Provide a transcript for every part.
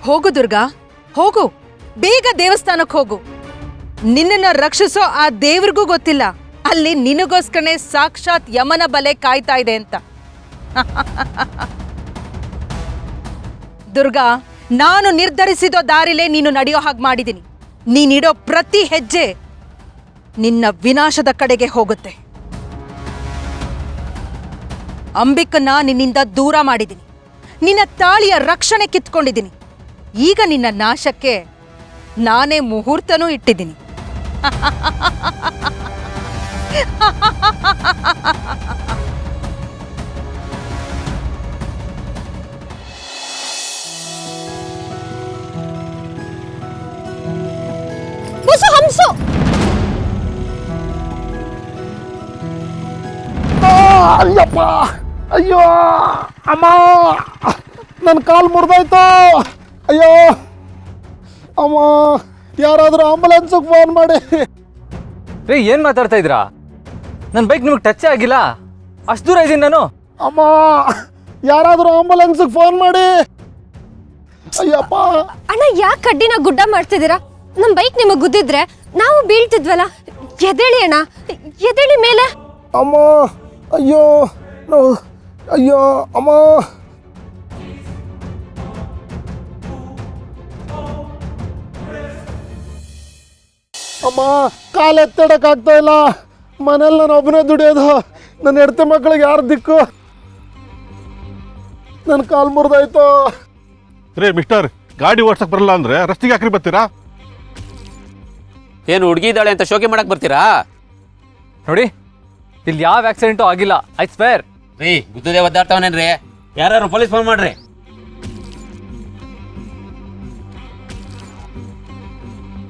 ಹೋಗು ದುರ್ಗಾ, ಹೋಗು, ಬೇಗ ದೇವಸ್ಥಾನಕ್ಕೆ ಹೋಗು. ನಿನ್ನನ್ನ ರಕ್ಷಿಸೋ ಆ ದೇವ್ರಿಗೂ ಗೊತ್ತಿಲ್ಲ ಅಲ್ಲಿ ನಿನಗೋಸ್ಕರನೇ ಸಾಕ್ಷಾತ್ ಯಮನ ಬಲೆ ಕಾಯ್ತಾ ಇದೆ ಅಂತ. ದುರ್ಗಾ, ನಾನು ನಿರ್ಧರಿಸಿದೋ ದಾರಿಲೇ ನೀನು ನಡೆಯೋ ಹಾಗೆ ಮಾಡಿದ್ದೀನಿ. ನೀನಿಡೋ ಪ್ರತಿ ಹೆಜ್ಜೆ ನಿನ್ನ ವಿನಾಶದ ಕಡೆಗೆ ಹೋಗುತ್ತೆ. ಅಂಬಿಕನ್ನ ನಿನ್ನಿಂದ ದೂರ ಮಾಡಿದ್ದೀನಿ, ನಿನ್ನ ತಾಳಿಯ ರಕ್ಷಣೆ ಕಿತ್ಕೊಂಡಿದ್ದೀನಿ. ಈಗ ನಿನ್ನ ನಾಶಕ್ಕೆ ನಾನೇ ಮುಹೂರ್ತನೂ ಇಟ್ಟಿದ್ದೀನಿ. ಹಂಸು, ಅಯ್ಯಪ್ಪ, ಅಯ್ಯೋ ಅಮ್ಮ, ನನ್ನ ಕಾಲು ಮುರಿದೋಯ್ತು. ಅಯ್ಯೋ ಅಮ್ಮ, ಯಾರಾದರೂ ಆಂಬುಲೆನ್ಸಿಗೆ ಫೋನ್ ಮಾಡಿ. ರೀ, ಏನು ಮಾತಾಡ್ತಾ ಇದ್ದೀರಾ? ನನ್ನ ಬೈಕ್ ನಿಮಗೆ ಟಚ್ ಆಗಿಲ್ಲ, ಅಷ್ಟು ದೂರ ಇದ್ದೀನಿ ನಾನು. ಅಮ್ಮ, ಯಾರಾದರೂ ಆಂಬುಲೆನ್ಸಿಗೆ ಫೋನ್ ಮಾಡಿ. ಅಯ್ಯಪ್ಪ ಅಣ್ಣ, ಯಾಕೆ ಕಡ್ಡಿನ ಗುಡ್ಡ ಮಾಡ್ತಿದ್ದೀರಾ? ನಮ್ಮ ಬೈಕ್ ನಿಮಗೆ ಗುದ್ದಿದ್ರೆ ನಾವು ಬೀಳ್ತಿದ್ವಲ್ಲ. ಎದೇಳಿ ಅಣ್ಣ, ಎದೇಳಿ ಮೇಲೆ. ಅಮ್ಮ, ಅಯ್ಯೋ ಅಯ್ಯೋ ಅಮ್ಮ. ಅಮ್ಮ, ಕಾಲು ಎತ್ತಡಕ್ಕಾಗ್ತಾ ಇಲ್ಲ. ಮನೇಲಿ ನಾನು ಒಬ್ಬನೇ ದುಡಿಯೋದು. ನನ್ನ ಹೆಂಡತಿ ಮಕ್ಕಳಿಗೆ ಯಾರು ದಿಕ್ಕು? ನನ್ನ ಕಾಲು ಮುರಿದಾಯ್ತು. ರೇ ಮಿಸ್ಟರ್, ಗಾಡಿ ಓಡ್ಸಕ್ ಬರಲ್ಲ ಅಂದ್ರೆ ರಸ್ತೆಗೆ ಯಾಕ್ರಿ ಬರ್ತೀರಾ? ಏನು ಹುಡುಗಿ ಇದ್ದಾಳೆ ಅಂತ ಶೋಕಿ ಮಾಡಕ್ ಬರ್ತೀರಾ? ನೋಡಿ, ಇಲ್ಲಿ ಯಾವ ಆಕ್ಸಿಡೆಂಟು ಆಗಿಲ್ಲ, ಐ ಸ್ವೇರ್. ರೀ, ಗುದ್ದುದೇ ಒದ್ದಾಡ್ತಾವನೇನ್ರಿ? ಯಾರು ಪೊಲೀಸ್ ಫೋನ್ ಮಾಡ್ರಿ.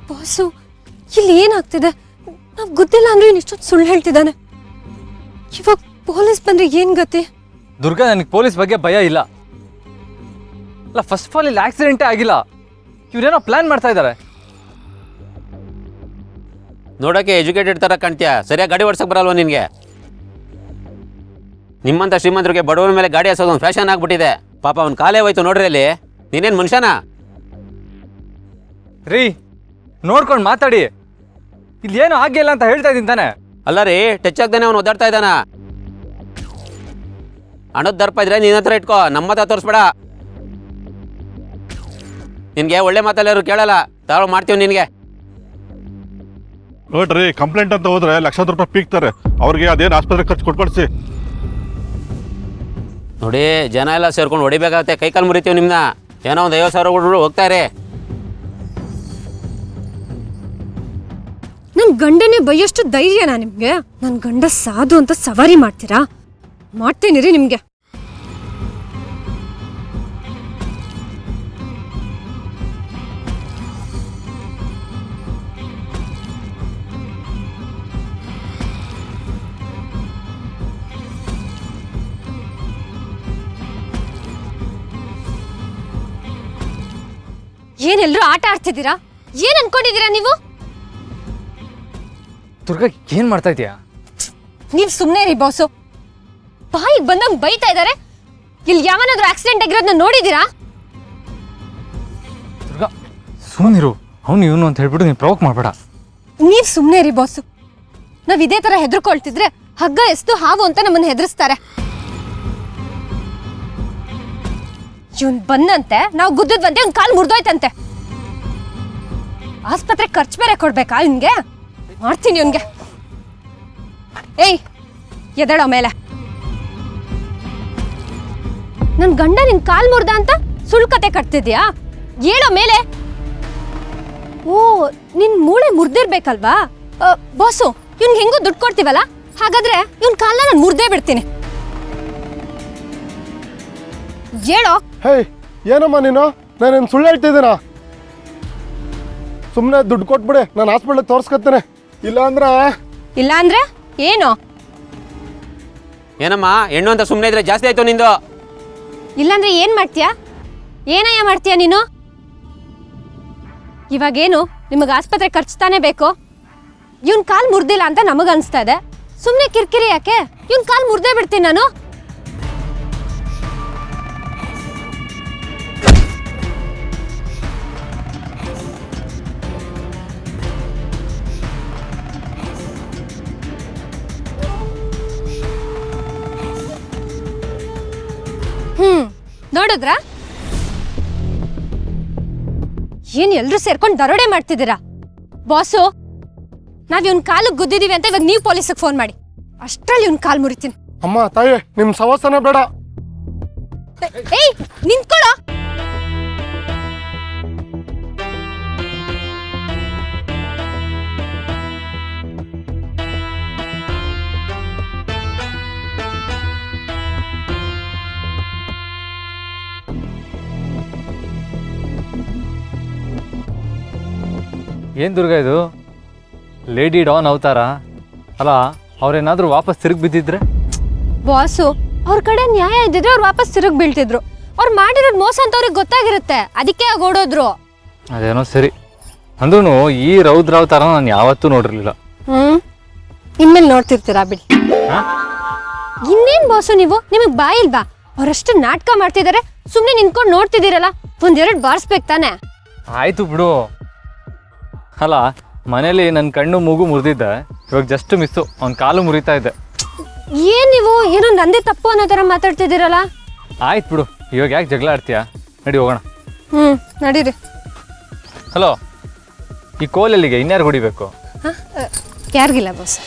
ಬಾಸು, ಇಲ್ಲಿ ಏನಾಗ್ತಿದೆ? ನಾವು ಗುದ್ದಿಲ್ಲ ಅಂದ್ರೆ ಇಷ್ಟೊತ್ತು ಸುಳ್ಳು ಹೇಳ್ತಿದ್ದಾನೆ. ಇವಾಗ ಪೊಲೀಸ್ ಬಂದ್ರೆ ಏನ್ ಗತಿ? ದುರ್ಗಾ, ನನಗೆ ಪೊಲೀಸ್ ಬಗ್ಗೆ ಭಯ ಇಲ್ಲ. ಅಲ್ಲ, ಫಸ್ಟ್ ಆಫ್ ಆಲ್ ಇಲ್ಲಿ ಆಕ್ಸಿಡೆಂಟೇ ಆಗಿಲ್ಲ. ಇವ್ರೇನೋ ಪ್ಲಾನ್ ಮಾಡ್ತಾ ಇದ್ದಾರೆ. ನೋಡೋಕೆ ಎಜುಕೇಟೆಡ್ ಥರ ಕಾಣ್ತೀಯ, ಸರಿಯಾಗಿ ಗಾಡಿ ಓಡ್ಸಕ್ಕೆ ಬರಲ್ವ ನಿನಗೆ? ನಿಮ್ಮಂಥ ಶ್ರೀಮಂತರಿಗೆ ಬಡವರ ಮೇಲೆ ಗಾಡಿ ಹಸೋದು ಒಂದು ಫ್ಯಾಷನ್ ಆಗಿಬಿಟ್ಟಿದೆ. ಪಾಪ ಅವ್ನ ಕಾಲೇ ಹೋಯ್ತು ನೋಡ್ರಿ ಅಲ್ಲಿ. ನೀನೇನು ಮನುಷ್ಯನಾ? ರೀ, ನೋಡ್ಕೊಂಡು ಮಾತಾಡಿ. ಇಲ್ಲಿ ಏನು ಆಗಿಲ್ಲ ಅಂತ ಹೇಳ್ತಾ ಇದ್ದೀನಿ ತಾನೆ. ಅಲ್ಲ ರೀ, ಟಚ್ ಆಗ್ದಾನೆ ಅವ್ನು ಒದ್ದಾಡ್ತಾ ಇದ್ದಾನ. ಹಣದ ದರ್ಪ ಇದ್ರೆ ನಿನ್ನ ಹತ್ರ ಇಟ್ಕೋ, ನಮ್ಮ ಹತ್ರ ತೋರಿಸ್ಬೇಡ. ನಿನಗೆ ಒಳ್ಳೆ ಮಾತಲ್ಲಾರು ಕೇಳಲ್ಲ, ತಾವು ಮಾಡ್ತೀವಿ ನಿನಗೆ. ನೋಡ್ರಿ, ಕಂಪ್ಲೇಂಟ್ ಅಂತ ಹೋದ್ರೆ ಲಕ್ಷಾಂತರ ರೂಪಾಯಿ ಪೀಕ್ತಾರೆ. ಅವ್ರಿಗೆ ಅದೇನು ಆಸ್ಪತ್ರೆ ಖರ್ಚು ಕೊಟ್ಕೊಡ್ಸಿ. ನೋಡಿ, ಜನ ಎಲ್ಲ ಸೇರ್ಕೊಂಡು ಹೊಡಿಬೇಕಾಗತ್ತೆ. ಕೈಕಾಲು ಮುರಿತೀವಿ ನಿಮ್ಮನ್ನ. ಏನೋ ಒಂದು 50,000 ಹುಡುಗರು ಹೋಗ್ತಾರೆ. ನನ್ನ ಗಂಡನೇ ಬೈಯಷ್ಟು ಧೈರ್ಯನಾ ನಿಮ್ಗೆ? ನನ್ನ ಗಂಡ ಸಾಧು ಅಂತ ಸವಾರಿ ಮಾಡ್ತೀರಾ? ಮಾಡ್ತೀನಿ ರೀ ನಿಮ್ಗೆ. ಏನೆಲ್ಲರೂ ಆಟ ಆಡ್ತಿದ್ದೀರಾ? ಏನ್ ಅನ್ಕೊಂಡಿದ್ದೀರಾ ನೀವು? ದುರ್ಗಾ, ಏನು ಮಾಡ್ತಾ ಇದೀಯಾ? ನೀವ್ ಸುಮ್ನೆ ರೀ ಬಾಸು. ಬಾಯಿಗೆ ಬಂದಂಗ್ ಬೈತಾ ಇದ್ದಾರೆ. ಇಲ್ಲಿ ಯಾವನಾದ್ರೂ ಆಕ್ಸಿಡೆಂಟ್ ಆಗಿರೋದನ್ನ ನೋಡಿದೀರಾ? ದುರ್ಗಾ, ಸುಮ್ಮನಿರು. ಅವನು ಇವನು ಅಂತ ಹೇಳ್ಬಿಟ್ಟು ನೀನು ಪ್ರವೋಕ್ ಮಾಡಬೇಡ. ನೀವ್ ಸುಮ್ನೆ ರೀ ಬಾಸು. ನಾವ್ ಇದೇ ತರ ಹೆದರ್ಕೊಳ್ತಿದ್ರೆ ಹಗ್ಗ ಎಷ್ಟು ಹಾವು ಅಂತ ನಮ್ಮನ್ನ ಹೆದರ್ಸ್ತಾರೆ. ಇವನ್ ಬಂದಂತೆ ನಾವು ಗುದ್ದದ್ವಂತೆ ಒಂದ್ ಕಾಲ್ ಮುರಿದೋಯ್ತಂತೆ. ಆಸ್ಪತ್ರೆ ಖರ್ಚು ಬೇರೆ ಕೊಡ್ಬೇಕಾ ಇವ್ನ್ಗೆ? ಮಾಡ್ತೀನಿ ಇವ್ನ್ಗೆ. ಏಯ್, ಎದಳೋ ಮೇಲೆ. ನನ್ ಗಂಡ ನಿನ್ ಕಾಲ್ ಮುರ್ದ ಅಂತ ಸುಳ್ಳು ಕತೆ ಕಟ್ತಿದ್ಯಾ? ಹೇಳೋ ಮೇಲೆ. ಓ, ನಿನ್ ಮೂಳೆ ಮುರ್ದಿರ್ಬೇಕಲ್ವಾ? ಬಾಸು, ಇವ್ನ್ಗೆ ಹೆಂಗೂ ದುಡ್ಡು ಕೊಡ್ತೀವಲ್ಲ, ಹಾಗಾದ್ರೆ ಇವ್ನ್ ಕಾಲ್ನ ನಾನು ಮುರ್ದೇ ಬಿಡ್ತೀನಿ. ಹೇಳೋ. ಹೇ, ಏನಮ್ಮ ನೀನು? ನಾನೇನು ಸುಳ್ಳು ಹೇಳ್ತಿದ್ದೀನ? ಸುಮ್ಮನೆ ದುಡ್ಡು ಕೊಟ್ಬಿಡಿ, ನಾನು ಹಾಸ್ಪಿಟ್ಲಿಗೆ ತೋರಿಸ್ಕೊತೇನೆ. ಇಲ್ಲ ಅಂದ್ರೆ ಏನು? ಏನಮ್ಮ, ಹೆಣ್ಣು ಅಂತ ಸುಮ್ಮನೆ ಇದ್ರೆ ಜಾಸ್ತಿ ಆಯ್ತು ನಿಂದು. ಇಲ್ಲಾಂದ್ರೆ ಏನ್ ಮಾಡ್ತೀಯಾ? ಏನಯ್ಯ ಮಾಡ್ತೀಯ ನೀನು? ಇವಾಗೇನು ನಿಮಗೆ ಆಸ್ಪತ್ರೆ ಖರ್ಚು ತಾನೇ ಬೇಕು? ಇವನ್ ಕಾಲ್ ಮುರ್ದಿಲ್ಲ ಅಂತ ನಮಗ ಅನ್ಸ್ತಾ ಇದೆ. ಸುಮ್ಮನೆ ಕಿರಿಕಿರಿ ಯಾಕೆ? ಇವನ್ ಕಾಲ್ ಮುರ್ದೇ ಬಿಡ್ತೀನಿ ನಾನು. ನೋಡಿದ್ರಾ? ಏನ್ ಎಲ್ರು ಸೇರ್ಕೊಂಡು ದರೋಡೆ ಮಾಡ್ತಿದ್ದೀರಾ? ಬಾಸು, ನಾವ್ ಇವ್ನ ಕಾಲಿಗೆ ಗುದ್ದಿದೀವಿ ಅಂತ ಇವಾಗ ನೀವು ಪೊಲೀಸಿಗೆ ಫೋನ್ ಮಾಡಿ. ಅಷ್ಟ್ರಲ್ಲಿ ಇವ್ನ ಕಾಲ್ ಮುರಿತೀನಿ. ಅಮ್ಮ ತಾಯಿ ನಿಮ್ಮ ಸವಾಸನ ಬೇಡ. ಏಯ್ ನಿಂತ್ಕೊಳ್ಳೋ. ಏನು ದುರ್ಗ ಇದು? ಲೇಡಿ ಡಾನ್ ಅವತಾರ ಅಲ್ಲ? ಅವ್ರೇನಾದರೂ ವಾಪಸ್ ತಿರುಗಿ ಬಿದ್ದಿದ್ರೆ? ಬಾಸು, ಅವ್ರ ಕಡೆ ನ್ಯಾಯ ಇದ್ದಿದ್ರೆ ಅವ್ರು ವಾಪಸ್ ತಿರುಗಿ ಬೀಳ್ತಿದ್ರು. ಅವ್ರು ಮಾಡಿರೋದು ಮೋಸ ಅಂತ ಅವ್ರಿಗೆ ಗೊತ್ತಾಗಿರುತ್ತೆ, ಅದಕ್ಕೆ ಓಡೋದ್ರು. ಅದೇನೋ ಸರಿ, ಅಂದ್ರೂ ಈ ರೌದ್ರಾವತಾರ ನಾನು ಯಾವತ್ತೂ ನೋಡಿರ್ಲಿಲ್ಲ. ಇನ್ಮೇಲೆ ನೋಡ್ತಿರ್ತೀರಾ ಬಿಡಿ. ಹಾ? ಇನ್ನೇನ್ ಬಾಸು ನೀವು, ನಿಮಗ್ ಬಾಯಿಲ್ವಾ? ಅವರಷ್ಟು ನಾಟಕ ಮಾಡ್ತಿದ್ದಾರೆ, ಸುಮ್ಮನೆ ನಿಂತ್ಕೊಂಡು ನೋಡ್ತಿದ್ದೀರಲ್ಲ, ಒಂದೆರಡು ಬಾರಿಸ್ಬೇಕು ತಾನೆ. ಆಯ್ತು ಬಿಡು. ಅಲ್ಲ, ಮನೇಲಿ ನನ್ನ ಕಣ್ಣು ಮೂಗು ಮುರಿದಿದ್ದೆ, ಇವಾಗ ಜಸ್ಟ್ ಮಿಸ್ಸು, ಅವ್ನ ಕಾಲು ಮುರಿತಾ ಇದ್ದೆ. ಏನ್ ನೀವು ಏನೋ ನಂದೇ ತಪ್ಪು ಅನ್ನೋ ಥರ ಮಾತಾಡ್ತಿದ್ದೀರಲ್ಲ? ಆಯ್ತು ಬಿಡು, ಇವಾಗ ಯಾಕೆ ಜಗಳ ಆಡ್ತೀಯಾ? ನಡಿ ಹೋಗೋಣ. ನಡೀರಿ. ಹಲೋ, ಈ ಕೋಲಲ್ಲಿಗೆ ಇನ್ಯಾರು ಹೊಡಿಬೇಕು? ಯಾರಿಗಿಲ್ಲ ಬಾಸ್.